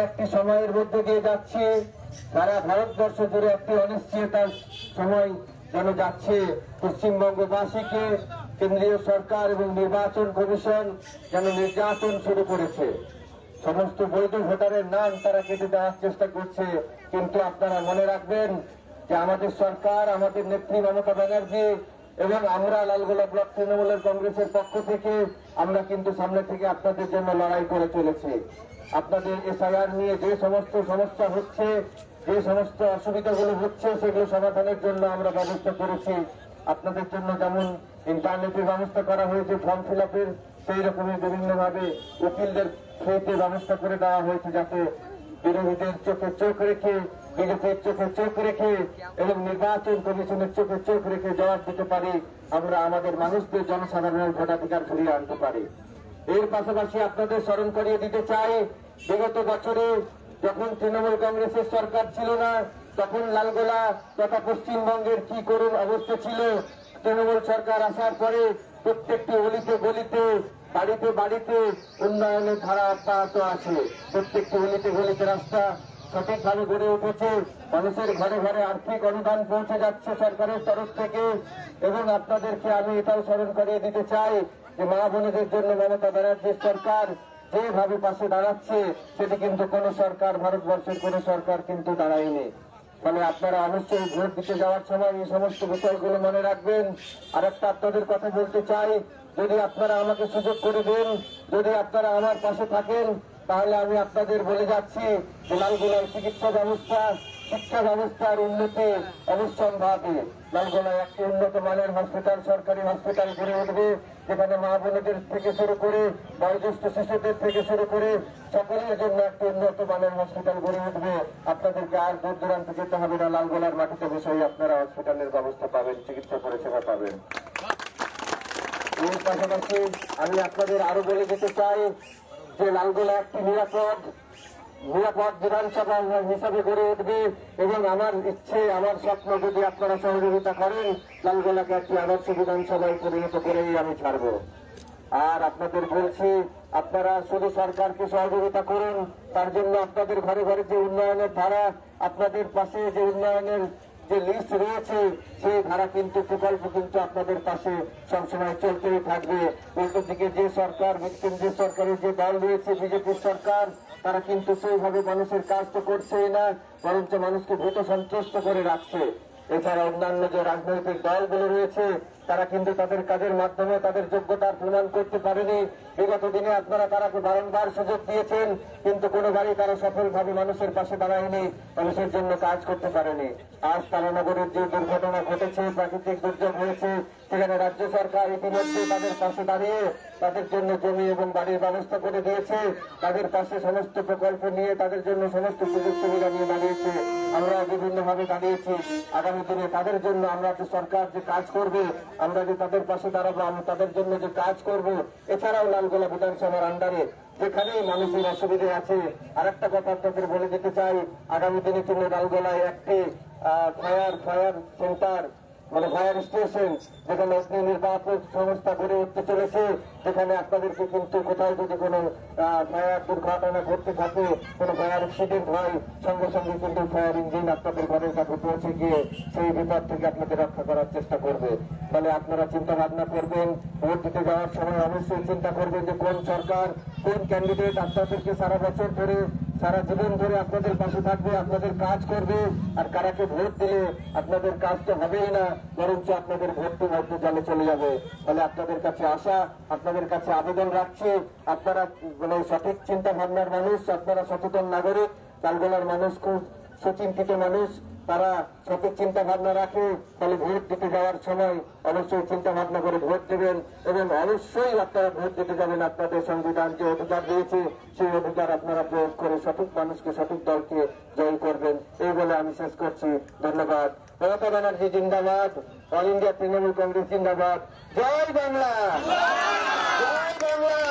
একটি সময়ের মধ্যে দিয়ে যাচ্ছে, সারা ভারতবর্ষ জুড়ে একটি অনিশ্চয়তার সময় যেন যাচ্ছে। পশ্চিমবঙ্গবাসীকে কেন্দ্রীয় সরকার এবং নির্বাচন কমিশন যেন নির্যাতন শুরু করেছে। সমস্ত বৈধ ভোটারের নাম তারা কেটে দেওয়ার চেষ্টা করছে। কিন্তু আপনারা মনে রাখবেন যে আমাদের সরকার, আমাদের নেত্রী মমতা ব্যানার্জি এবং আমরা লালগোলা ব্লক তৃণমূলের কংগ্রেসের পক্ষ থেকে আমরা কিন্তু সামনে থেকে আপনাদের জন্য লড়াই করে চলেছি। আপনাদের এসআইআর নিয়ে যে সমস্ত সমস্যা হচ্ছে, যে সমস্ত অসুবিধাগুলো হচ্ছে, সেগুলো সমাধানের জন্য আমরা ব্যবস্থা করেছি। আপনাদের জন্য যেমন ইন্টারনেটের ব্যবস্থা করা হয়েছে ফর্ম ফিল আপের, সেই রকমই বিভিন্নভাবে উকিলদের ফ্রিতে ব্যবস্থা করে দেওয়া হয়েছে, যাতে বিরোধীদের চোখে চোখ রেখে, বিজেপির চোখে চোখ রেখে এবং নির্বাচন কমিশনের চোখে চোখ রেখে জবাব দিতে পারি, আমরা আমাদের মানুষদের জনসাধারণের ভোটাধিকার ফিরিয়ে আনতে পারি। এর পাশাপাশি আপনাদের স্মরণ করিয়ে দিতে চাই, বিগত বছরে যখন তৃণমূল কংগ্রেসের সরকার ছিল না, তখন লালগোলা তথা পশ্চিমবঙ্গের কি করুণ অবস্থা ছিল। তৃণমূল সরকার আসার পরে প্রত্যেকটি অলিতে গলিতে, বাড়িতে বাড়িতে উন্নয়নের ধারা অব্যাহত আছে। প্রত্যেকটি অলিতে গলিতে রাস্তা সঠিকভাবে গড়ে উঠেছে, মানুষের ঘরে ঘরে আর্থিক অনুদান পৌঁছে যাচ্ছে সরকারের তরফ থেকে। এবং আপনাদেরকে আমি এটাও স্মরণ করিয়ে দিতে চাই যে মা বোনদের জন্য মমতা ব্যানার্জির সরকার যেভাবে পাশে দাঁড়াচ্ছে, সেটি কিন্তু কোন সরকার, ভারতবর্ষের কোন সরকার কিন্তু দাঁড়ায়নি। ফলে আপনারা অবশ্যই ভোট দিতে যাওয়ার সময় এই সমস্ত বিষয়গুলো মনে রাখবেন। আর একটা আপনাদের কথা বলতে চাই, যদি আপনারা আমাকে সুযোগ করে দেন, যদি আপনারা আমার পাশে থাকেন, তাহলে আমি আপনাদের বলে যাচ্ছি যে লালগোলার চিকিৎসা ব্যবস্থা, শিক্ষা ব্যবস্থার উন্নতি অবশ্যম্ভাবী। লালগোলায় একটি উন্নত মানের হসপিটাল, সরকারি হসপিটাল গড়ে উঠবে, যেখানে মা বোনদের থেকে শুরু করে বয়োজ্যেষ্ঠ শিশুদের থেকে শুরু করে সকলের জন্য একটি উন্নত মানের হসপিটাল গড়ে উঠবে। আপনাদেরকে আর দূর দূরান্ত যেতে হবে না, লালগোলার মাটিতে বসেই আপনারা হসপিটালের ব্যবস্থা পাবেন, চিকিৎসা পরিষেবা পাবেন। এর পাশাপাশি আমি আপনাদের আরো বলে দিতে চাই যে লালগোলা একটি নিরাপদ বিধানসভা হিসাবে গড়ে উঠবে। এবং আমার ইচ্ছে, আমার স্বপ্ন, যদি আপনারা সহযোগিতা করেন, লালগোলাকে একটি আদর্শ বিধানসভায় পরিণত করেই আমি ছাড়ব। আর আপনাদের বলছি, আপনারা শুধু সরকারকে সহযোগিতা করুন, তার জন্য আপনাদের ঘরে ঘরে যে উন্নয়নের ধারা, আপনাদের পাশে যে উন্নয়নের যে লিস্ট রয়েছে, সেই ধারা কিন্তু প্রকল্প কিন্তু আপনাদের পাশে সবসময় চলতেই থাকবে। উল্টো দিকে যে সরকার, কেন্দ্রীয় সরকারের যে দল রয়েছে, বিজেপির সরকার, তারা কিন্তু সেইভাবে মানুষের কাজ তো করছেই না, বরঞ্চ মানুষকে ভীত সন্ত্রস্ত করে রাখছে। এছাড়া অন্যান্য যে রাজনৈতিক দলগুলো রয়েছে, তারা কিন্তু তাদের কাজের মাধ্যমে তাদের যোগ্যতার প্রমাণ করতে পারেনি। বিগত দিনে আপনারা তারাকে বারংবার সুযোগ দিয়েছেন, কিন্তু কোনোবারই তারা সফলভাবে মানুষের পাশে দাঁড়ায়নি, মানুষের জন্য কাজ করতে পারেনি। আজ তারানগরের যে দুর্ঘটনা ঘটেছে, প্রাকৃতিক দুর্যোগ হয়েছে, সেখানে রাজ্য সরকার ইতিমধ্যে তাদের পাশে দাঁড়িয়ে তাদের জন্য জমি এবং বাড়ির ব্যবস্থা করে দিয়েছে, তাদের পাশে সমস্ত প্রকল্প নিয়ে তাদের জন্য সমস্ত সুযোগ সুবিধা নিয়ে দাঁড়িয়েছে। আমরা বিভিন্নভাবে দাঁড়িয়েছি। আগামী দিনে তাদের জন্য আমরা যে সরকার যে কাজ করবে, আমরা যে তাদের পাশে দাঁড়াবো, আমরা তাদের জন্য যে কাজ করব। এছাড়াও লালগোলা বিধানসভার আন্ডারে যেখানেই মানুষের অসুবিধে আছে, আর একটা কথা আপনাদের বলে দিতে চাই, আগামী দিনে কিন্তু লালগোলায় একটি ফায়ার সেন্টার, মানে ফায়ার স্টেশন, যেখানে অগ্নি নির্বাপক সংস্থা গড়ে উঠতে চলেছে, যেখানে আপনাদেরকে কিন্তু কোথাও যদি কোনো ফায়ার দুর্ঘটনা ঘটতে থাকে, কোনো ফায়ার অ্যাক্সিডেন্ট হয়, সঙ্গে সঙ্গে কিন্তু ফায়ার ইঞ্জিন আপনাদের ঘরের কাছে পৌঁছে গিয়ে সেই বিপদ থেকে আপনাদের রক্ষা করার চেষ্টা করবে। ফলে আপনারা চিন্তা ভাবনা করবেন, ভোট দিতে যাওয়ার সময় অবশ্যই চিন্তা করবেন যে কোন সরকার, কোন ক্যান্ডিডেট আপনাদেরকে সারা বছর ধরে, সারা জীবন ধরে আপনাদের পাশে থাকবে, আপনাদের কাজ করবে। আর কারাকে ভোট দিলে আপনাদের কাজ তো হবেই না, বরঞ্চ আপনাদের ভোটটি মধ্যে জলে চলে যাবে। ফলে আপনাদের কাছে আশা, আপনাদের কাছে আবেদন রাখছি, আপনারা মানে সঠিক চিন্তা ভাবনার মানুষ, আপনারা সচেতন নাগরিক, লালগোলার মানুষ খুব সুচিন্তিত মানুষ, তারা সঠিক চিন্তা ভাবনা রাখে। ফলে ভোট দিতে যাওয়ার সময় অবশ্যই চিন্তা ভাবনা করে ভোট দেবেন, এবং অবশ্যই আপনারা ভোট দিতে যাবেন আপনাদের সংবিধান যে অধিকার দিয়েছে, সেই অধিকার আপনারা প্রয়োগ করে সঠিক মানুষকে, সঠিক দলকে জয় করবেন। এই বলে আমি শেষ করছি। ধন্যবাদ। মমতা ব্যানার্জি জিন্দাবাদ, অল ইন্ডিয়া তৃণমূল কংগ্রেস জিন্দাবাদ। জয় বাংলা, জয় বাংলা।